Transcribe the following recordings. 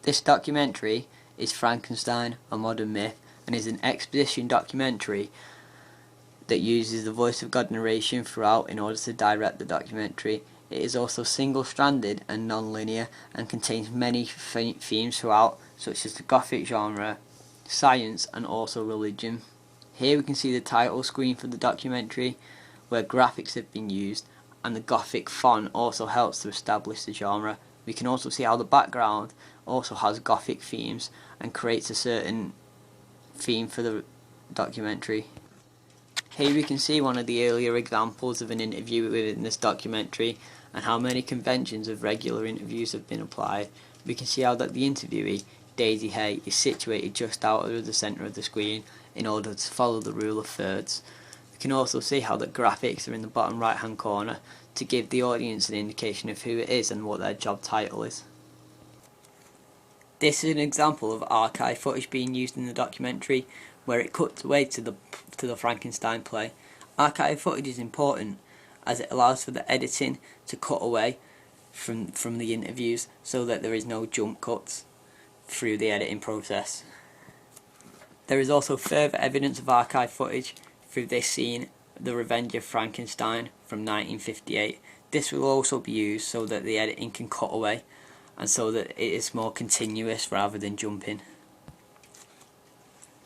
This documentary is Frankenstein, a Modern Myth, and is an exposition documentary that uses the voice of God narration throughout in order to direct the documentary. It is also single-stranded and non-linear and contains many themes throughout, such as the Gothic genre, science and also religion. Here we can see the title screen for the documentary, where graphics have been used, and the Gothic font also helps to establish the genre. We can also see how the background also has Gothic themes and creates a certain theme for the documentary. Here we can see one of the earlier examples of an interview within this documentary and how many conventions of regular interviews have been applied. We can see how that the interviewee, Daisy Hay, is situated just out of the centre of the screen in order to follow the rule of thirds. We can also see how the graphics are in the bottom right hand corner to give the audience an indication of who it is and what their job title is. This is an example of archive footage being used in the documentary, where it cuts away to the Frankenstein play. Archive footage is important as it allows for the editing to cut away from the interviews so that there is no jump cuts through the editing process. There is also further evidence of archive footage through this scene, The Revenge of Frankenstein from 1958. This will also be used so that the editing can cut away and so that it is more continuous rather than jumping.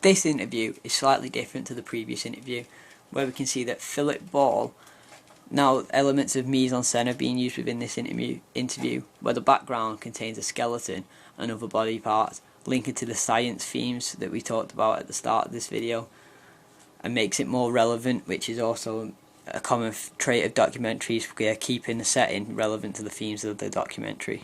This interview is slightly different to the previous interview, where we can see that Philip Ball, now elements of mise-en-scène are being used within this interview, where the background contains a skeleton and other body parts, linking to the science themes that we talked about at the start of this video, and makes it more relevant, which is also a common trait of documentaries, where keeping the setting relevant to the themes of the documentary.